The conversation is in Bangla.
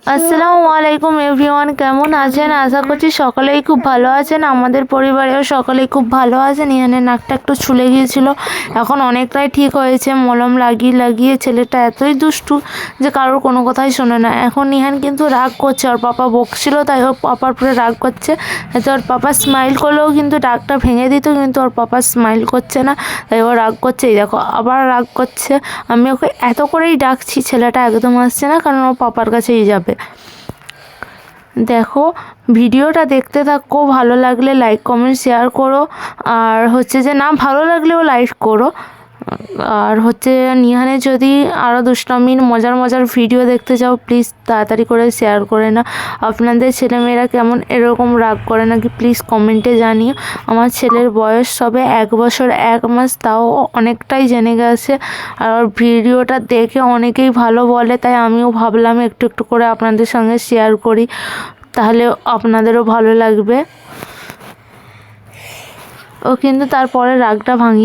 আসসালামু আলাইকুম এভরিওয়ান, কেমন আছেন? আশা করছি সকলেই খুব ভালো আছেন। আমাদের পরিবারেও সকলেই খুব ভালো আছেন। ইহানের নাকটা একটু ছুলে গিয়েছিল, এখন অনেকটাই ঠিক হয়েছে। মলম লাগিয়ে লাগিয়ে ছেলেটা এতই দুষ্টু যে কারোর কোনো কথাই শোনে না। এখন ইহান কিন্তু রাগ করছে, ওর পাপা বকছিল তাই ওর পাপার উপরে রাগ করছে। এতে ওর পাপা স্মাইল করলেও কিন্তু রাগটা ভেঙে দিত, কিন্তু ওর পাপা স্মাইল করছে না, তাই ও রাগ করছে। এই দেখো আবার রাগ করছে। আমি ওকে এত করেই ডাকছি, ছেলেটা একদম আসছে না, কারণ ও পাপার কাছেই যাবে। দেখো ভিডিওটা দেখতে থাকো, ভালো লাগলে লাইক কমেন্ট শেয়ার করো, আর হচ্ছে যে না ভালো লাগলেও লাইক করো। আর হচ্ছে নিহানে যদি আরও দুষ্টামির মজার মজার ভিডিও দেখতে চাও, প্লিজ তাড়াতাড়ি করে শেয়ার করে না। আপনাদের ছেলেমেয়েরা কেমন এরকম রাগ করে নাকি প্লিজ কমেন্টে জানিও। আমার ছেলের বয়স সবে 1 বছর 1 মাস, তাও অনেকটাই জেনে গেছে। আর ভিডিওটা দেখে অনেকেই ভালো বলে, তাই আমিও ভাবলাম একটু একটু করে আপনাদের সঙ্গে শেয়ার করি, তাহলে আপনাদেরও ভালো লাগবে। ও কিন্তু তারপরে রাগটা ভাঙিয়ে